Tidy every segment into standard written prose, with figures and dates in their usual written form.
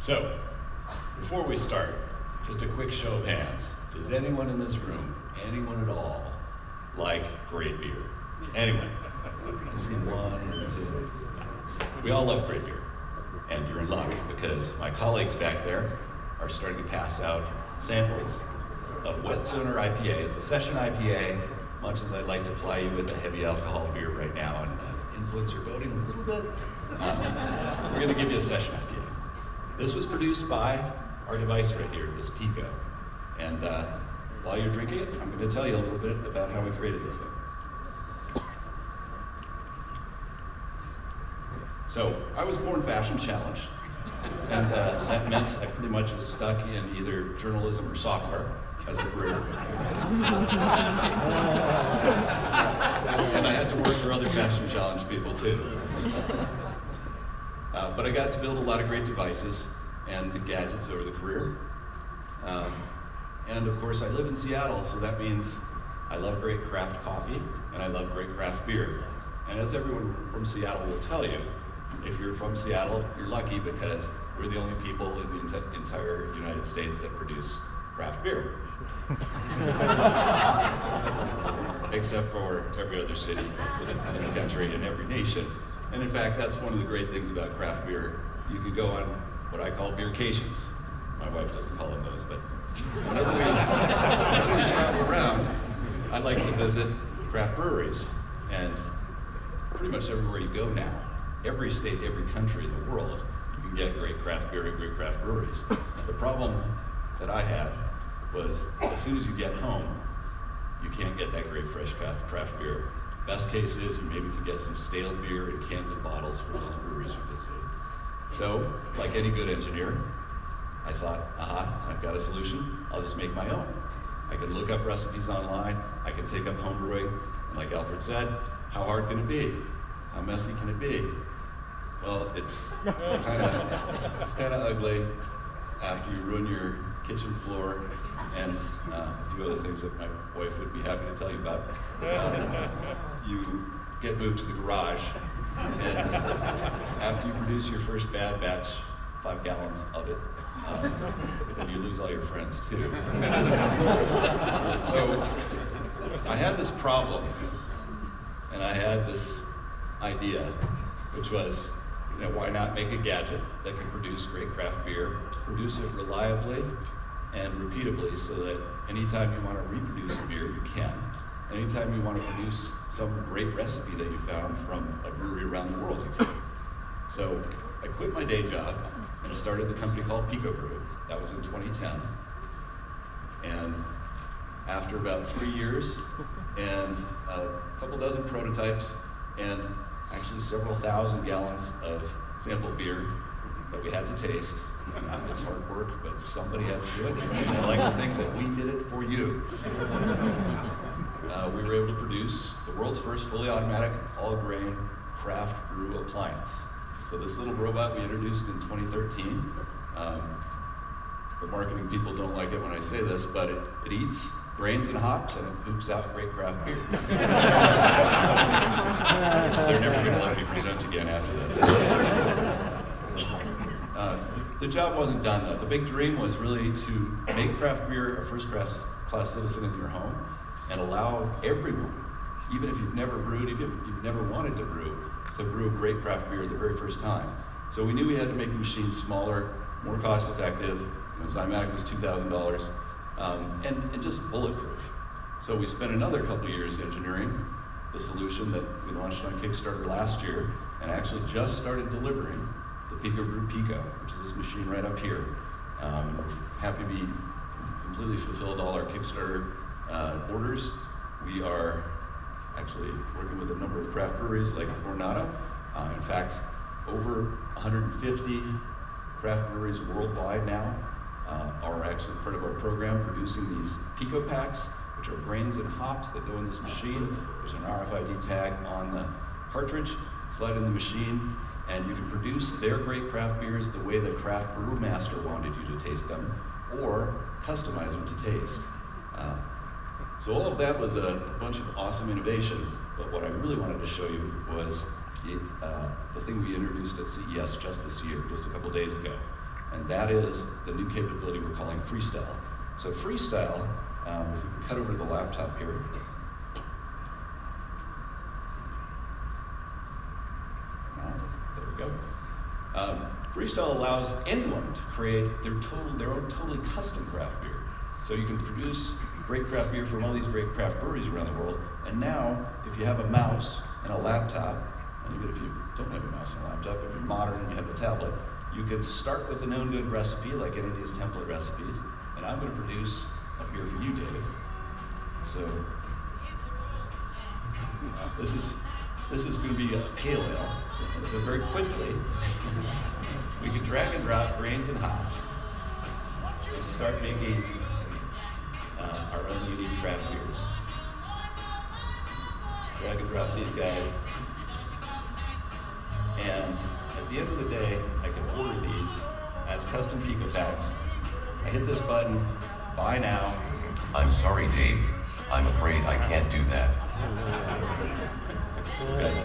So, before we start, just a quick show of hands. Does anyone in this room, anyone at all, like great beer? Anyone? I see one and two. We all love great beer. And you're in luck because my colleagues back there are starting to pass out samples of Wet Sooner IPA. It's a session IPA, much as I'd like to ply you with a heavy alcohol beer right now and influence your voting a little bit. We're going to give you a session IPA. This was produced by our device right here, this Pico. And while you're drinking it, I'm going to tell you a little bit about how we created this thing. So, I was born fashion challenged, and that meant I pretty much was stuck in either journalism or software as a career. And I had to work for other fashion challenged people too. But I got to build a lot of great devices and gadgets over the career. And of course I live in Seattle, so that means I love great craft coffee and I love great craft beer. And as everyone from Seattle will tell you, if you're from Seattle, you're lucky because we're the only people in the entire United States that produce craft beer. Except for every other city in the country and every nation. And in fact, that's one of the great things about craft beer. You can go on what I call beercations. My wife doesn't call them those, but whenever we travel around, I like to visit craft breweries. And pretty much everywhere you go now, every state, every country in the world, you can get great craft beer at great craft breweries. The problem that I had was as soon as you get home, you can't get that great fresh craft beer. Best case is you maybe can get some stale beer in cans and bottles from those breweries you visited. So, like any good engineer, I thought, I've got a solution. I'll just make my own. I can look up recipes online. I can take up home brewing. And like Alfred said, how hard can it be? How messy can it be? Well, it's kind of ugly after you ruin your kitchen floor and a few other things that my wife would be happy to tell you about. You get moved to the garage, and after you produce your first bad batch, 5 gallons of it, then you lose all your friends too. So I had this problem, and I had this idea, which was, why not make a gadget that can produce great craft beer, produce it reliably and repeatably so that anytime you want to reproduce a beer, you can. Anytime you want to produce some great recipe that you found from a brewery around the world, you can. So I quit my day job and started the company called PicoBrew. That was in 2010. And after about 3 years and a couple dozen prototypes and actually several thousand gallons of sample beer that we had to taste. It's hard work, but somebody had to do it. And I like to think that we did it for you. We were able to produce the world's first fully automatic, all-grain craft brew appliance. So this little robot we introduced in 2013. The marketing people don't like it when I say this, but it eats grains and hops, and it poops out great craft beer. They're never going to let me present again after this. The job wasn't done, though. The big dream was really to make craft beer a first-class citizen in your home and allow everyone, even if you've never brewed, if you've never wanted to brew great craft beer the very first time. So we knew we had to make the machine smaller, more cost-effective. Zymatic was $2,000. And just bulletproof. So we spent another couple of years engineering the solution that we launched on Kickstarter last year, and actually just started delivering the PicoBrew Pico, which is this machine right up here. We're happy to be completely fulfilled all our Kickstarter orders. We are actually working with a number of craft breweries like Ornata. In fact, over 150 craft breweries worldwide now are actually part of our program producing these Pico packs, which are grains and hops that go in this machine. There's an RFID tag on the cartridge, slide in the machine, and you can produce their great craft beers the way the craft brewmaster wanted you to taste them, or customize them to taste. So all of that was a bunch of awesome innovation, but what I really wanted to show you was the thing we introduced at CES just this year, just a couple days ago. And that is the new capability we're calling freestyle. So freestyle, if we can cut over to the laptop here. There we go. Freestyle allows anyone to create their own totally custom craft beer. So you can produce great craft beer from all these great craft breweries around the world. And now, if you have a mouse and a laptop, and even if you don't have a mouse and a laptop, if you're modern and you have a tablet, you can start with a known good recipe, like any of these template recipes. And I'm going to produce a beer for you, David. So this is going to be a pale ale. And so very quickly, we can drag and drop grains and hops and start making our own unique craft beers. Drag and drop these guys. And at the end of the day, I can order these as custom Pico packs. I hit this button, buy now. I'm sorry, Dave. I'm afraid I can't do that. Got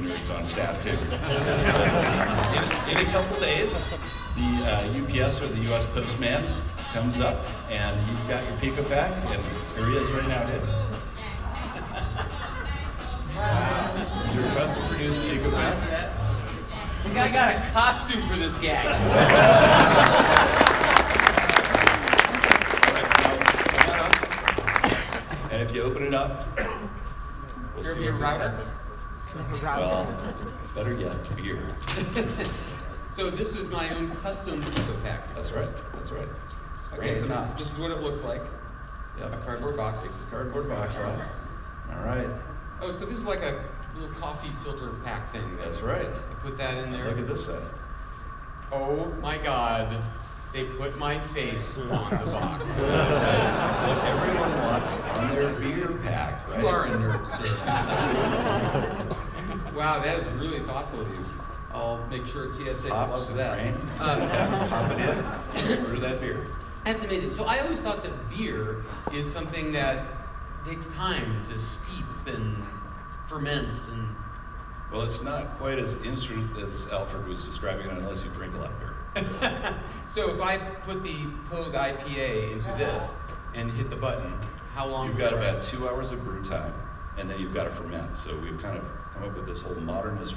nerds on staff too. In a couple days, the UPS or the US postman comes up and he's got your Pico pack, and here he is right now, Dave. It's your custom produced Pico pack. I got a costume for this gag. And if you open it up, we'll see what's inside. Well, better yet, beer. So this is my own custom Pico pack. That's right. That's right. Okay, this is what it looks like. Yep. A cardboard box. Take the cardboard box off. All right. Oh, so this is like a little coffee filter pack thing. That's right. I put that in there. Look at this side. Oh my God. They put my face on the box. What everyone wants on their beer pack, right? You are a nerd, sir. Wow, that is really thoughtful of you. I'll make sure TSA loves that. Pop it in. Order that beer. That's amazing. So I always thought that beer is something that takes time to steep and ferment and. Well, it's not quite as instant as Alfred was describing it unless you drink a lot of beer. So if I put the Pogue IPA into this and hit the button, how long? You've got about 2 hours of brew time, and then you've got to ferment. So we've kind of come up with this whole modernist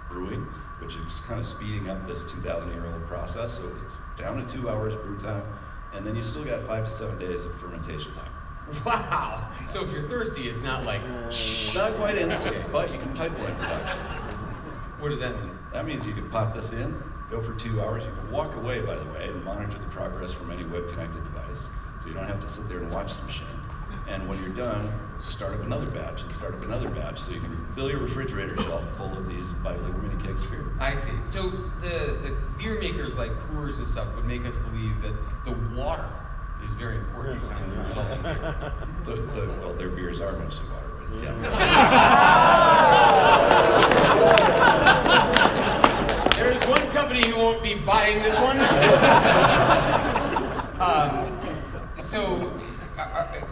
brewing, which is kind of speeding up this 2,000-year-old process. So it's down to 2 hours brew time, and then you still got 5 to 7 days of fermentation time. Wow! So if you're thirsty, it's not like... Not quite instant, but you can pipeline production. What does that mean? That means you can pop this in, go for 2 hours. You can walk away, by the way, and monitor the progress from any web-connected device. So you don't have to sit there and watch the machine. And when you're done, start up another batch and start up another batch. So you can fill your refrigerator shelf full of these bilingual mini kegs of beer. I see. So the beer makers like Coors and stuff would make us believe that the water is very important. Well, their beers are mostly water, but yeah. There's one company who won't be buying this one.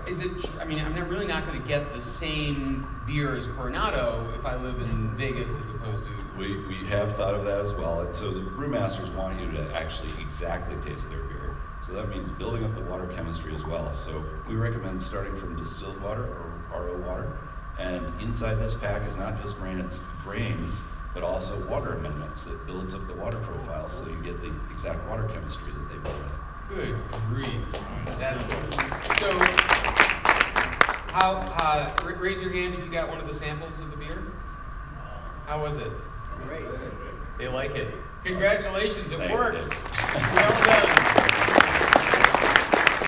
Is it? I mean, I'm really not going to get the same beer as Coronado if I live in Vegas as opposed to. We have thought of that as well, and so the brewmasters want you to actually exactly taste their beer. So that means building up the water chemistry as well. So we recommend starting from distilled water or RO water, and inside this pack is not just grains, but also water amendments that builds up the water profile, so you get the exact water chemistry that they build up. Good grief. That's good. So, raise your hand if you got one of the samples of the beer. How was it? Great. They like it. Congratulations, it Thank works. you. Well done.